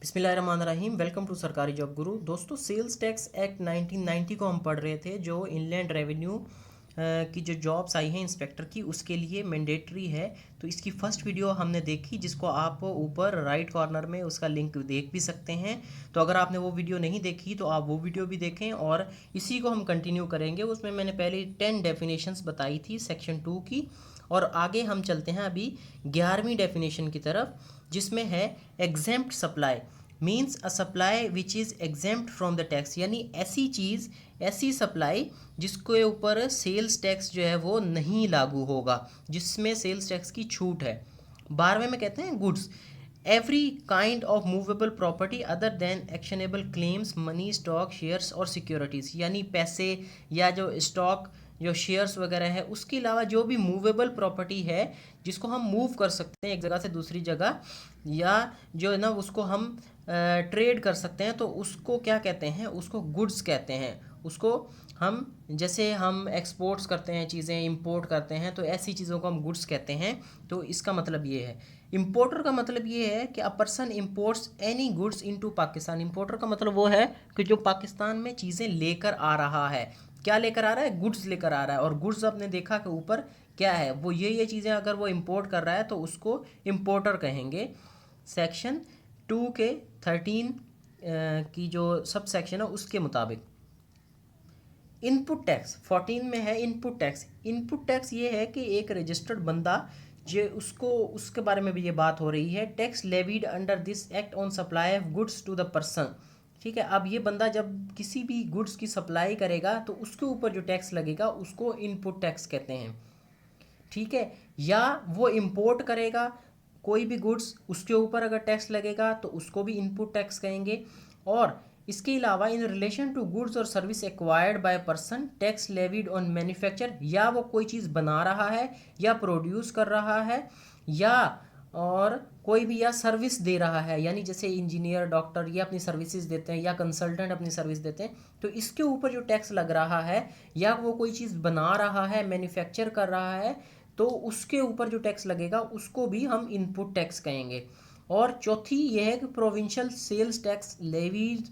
बिस्मिल्लाहिर्रहमानिर्रहीम। Welcome to सरकारी job गुरु। दोस्तों, सेल्स टैक्स एक्ट 1990 को हम पढ़ रहे थे, जो इनलैंड रेवेन्यू की जो जॉब्स आई हैं इंस्पेक्टर की, उसके लिए मैंडेटरी है। तो इसकी फर्स्ट वीडियो हमने देखी, जिसको आप ऊपर राइट कॉर्नर में उसका लिंक देख भी सकते हैं। तो अगर आपने वो वीडियो नहीं देखी तो आप वो वीडियो भी देखें, और इसी को हम कंटिन्यू करेंगे। उसमें मैंने पहले 10 डेफिनेशंस बताई थी सेक्शन 2 की, और आगे हम चलते हैं अभी 11वीं डेफिनेशन की तरफ, जिसमें है exempt supply. Means a supply which is exempt from the tax, यानी ऐसी चीज़, ऐसी सप्लाई जिसके ऊपर सेल्स टैक्स जो है वो नहीं लागू होगा, जिसमें सेल्स टैक्स की छूट है। 12वें में कहते हैं goods, every kind of movable property other than actionable claims, money, stock, shares और सिक्योरिटीज़, यानी पैसे या जो स्टॉक, जो शेयर्स वगैरह है, उसके अलावा जो भी मूवेबल प्रॉपर्टी है जिसको हम मूव कर सकते हैं एक जगह से दूसरी जगह, या जो है ना उसको हम ट्रेड कर सकते हैं, तो उसको क्या कहते हैं? उसको गुड्स कहते हैं। उसको हम, जैसे हम एक्सपोर्ट्स करते हैं चीज़ें, इंपोर्ट करते हैं, तो ऐसी चीज़ों को हम गुड्स कहते हैं। तो इसका मतलब ये है। इंपोर्टर का मतलब ये है कि a person imports any goods into Pakistan. Importer का मतलब वो है कि जो पाकिस्तान में चीज़ें लेकर आ रहा है। क्या लेकर आ रहा है? गुड्स लेकर आ रहा है। और गुड्स आपने देखा कि ऊपर क्या है, वो ये चीज़ें अगर वो इंपोर्ट कर रहा है तो उसको इंपोर्टर कहेंगे। सेक्शन 2 के 13 की जो सब सेक्शन है उसके मुताबिक। इनपुट टैक्स 14 में है इनपुट टैक्स। इनपुट टैक्स ये है कि एक रजिस्टर्ड बंदा, जो उसको, उसके बारे में भी ये बात हो रही है। Tax levied under this act on supply of goods to the person. ठीक है, अब ये बंदा जब किसी भी गुड्स की सप्लाई करेगा तो उसके ऊपर जो टैक्स लगेगा उसको इनपुट टैक्स कहते हैं। ठीक है, या वो इंपोर्ट करेगा कोई भी गुड्स, उसके ऊपर अगर टैक्स लगेगा तो उसको भी इनपुट टैक्स कहेंगे। और इसके अलावा इन रिलेशन टू गुड्स और service acquired by person, tax levied on manufacture, या वो कोई चीज़ बना रहा है या प्रोड्यूस कर रहा है, या और कोई भी, या सर्विस दे रहा है, यानी जैसे इंजीनियर, डॉक्टर, ये अपनी सर्विसेज देते हैं, या कंसल्टेंट अपनी सर्विस देते हैं, तो इसके ऊपर जो टैक्स लग रहा है, या वो कोई चीज़ बना रहा है, मैन्युफैक्चर कर रहा है, तो उसके ऊपर जो टैक्स लगेगा उसको भी हम इनपुट टैक्स कहेंगे। और चौथी ये है कि provincial sales tax levies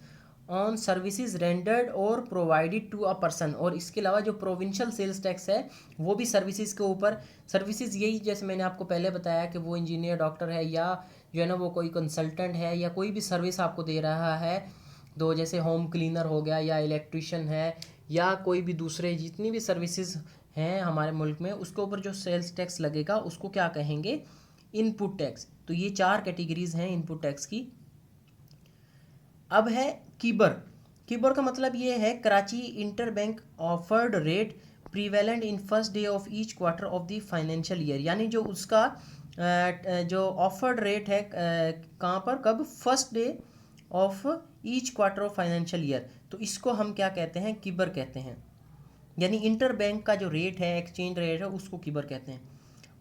on services rendered और प्रोवाइडेड टू अ पर्सन। और इसके अलावा जो प्रोविंशियल सेल्स टैक्स है वो भी सर्विसेज के ऊपर, सर्विसेज यही जैसे मैंने आपको पहले बताया कि वो इंजीनियर, डॉक्टर है, या जो है ना वो कोई कंसल्टेंट है, या कोई भी सर्विस आपको दे रहा है। तो जैसे होम क्लीनर हो गया, या इलेक्ट्रिशियन है, या कोई भी दूसरे जितनी भी सर्विसेज हैं हमारे मुल्क में, उसके ऊपर जो सेल्स टैक्स लगेगा उसको क्या कहेंगे? Input tax. तो ये 4 कैटेगरीज हैं इनपुट टैक्स की। अब है कीबर। कीबर का मतलब ये है Karachi inter bank offered rate prevalent in first day of each quarter of the financial year, यानी जो उसका जो ऑफर्ड रेट है कहाँ पर, कब? First day of each quarter of financial year. तो इसको हम क्या कहते हैं? कीबर कहते हैं। यानी इंटर बैंक का जो रेट है, एक्सचेंज रेट है, उसको कीबर कहते हैं।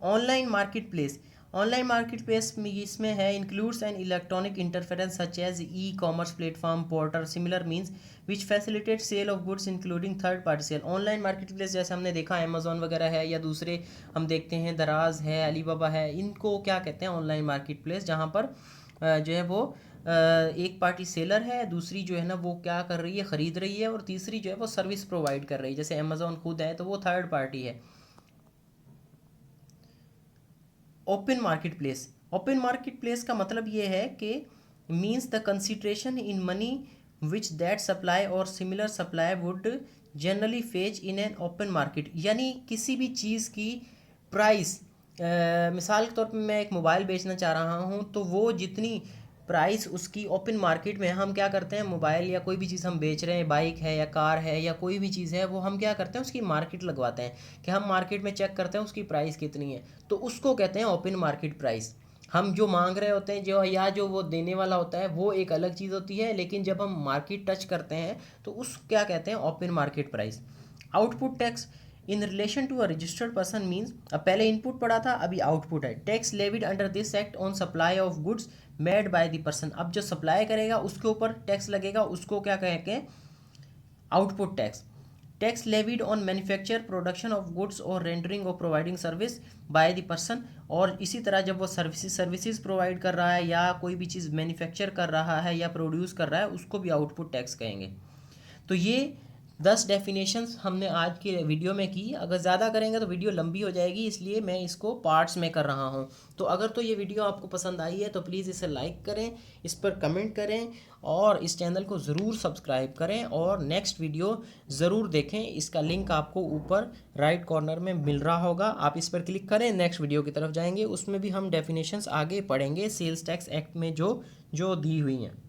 Online market place. Online market place में इसमें है includes an electronic interference such as e commerce platform, portal, similar means which facilitate sale of goods including third party sale. Online market place जैसे हमने देखा अमेजोन वगैरह है, या दूसरे हम देखते हैं दराज है, अलीबाबा है, इनको क्या कहते हैं? Online market place. जहाँ पर जो है वो एक पार्टी सेलर है, दूसरी जो है ना वो क्या कर रही है? ख़रीद रही है, और तीसरी जो है वो सर्विस प्रोवाइड कर रही है। जैसे अमेजोन खुद है तो वो थर्ड पार्टी है। Open market place. Open market place का मतलब ये है कि means the consideration in money which that supply और similar supply would generally fetch in an open market, यानी किसी भी चीज़ की प्राइस, मिसाल के तौर पे मैं एक मोबाइल बेचना चाह रहा हूँ, तो वो जितनी प्राइस उसकी ओपन मार्केट में, हम क्या करते हैं, मोबाइल या कोई भी चीज़ हम बेच रहे हैं, बाइक है या कार है या कोई भी चीज़ है, वो हम क्या करते हैं? उसकी मार्केट लगवाते हैं, कि हम मार्केट में चेक करते हैं उसकी प्राइस कितनी है। तो उसको कहते हैं ओपन मार्केट प्राइस। हम जो मांग रहे होते हैं, जो, या जो वो देने वाला होता है, वो एक अलग चीज़ होती है, लेकिन जब हम मार्केट टच करते हैं तो उस क्या कहते हैं? Open market price. Output tax in relation to a registered person means, अब पहले इनपुट पढ़ा था, अभी आउटपुट है। Tax levied under this act on supply of goods made by the person. अब जो सप्लाई करेगा उसके ऊपर टैक्स लगेगा, उसको क्या कहेंगे? Output tax. Tax levied on manufacture, production of goods और रेंडरिंग और providing service by the person, और इसी तरह जब वो सर्विसेज प्रोवाइड कर रहा है या कोई भी चीज़ मैन्युफैक्चर कर रहा है या प्रोड्यूस कर रहा है, उसको भी आउटपुट टैक्स कहेंगे। तो ये 10 डेफिनेशंस हमने आज के वीडियो में की। अगर ज़्यादा करेंगे तो वीडियो लंबी हो जाएगी, इसलिए मैं इसको पार्ट्स में कर रहा हूँ। तो अगर तो ये वीडियो आपको पसंद आई है तो प्लीज़ इसे लाइक करें, इस पर कमेंट करें और इस चैनल को ज़रूर सब्सक्राइब करें और नेक्स्ट वीडियो ज़रूर देखें। इसका लिंक आपको ऊपर राइट कॉर्नर में मिल रहा होगा, आप इस पर क्लिक करें, नेक्स्ट वीडियो की तरफ जाएंगे। उसमें भी हम डेफिनेशंस आगे पढ़ेंगे सेल्स टैक्स एक्ट में जो दी हुई हैं।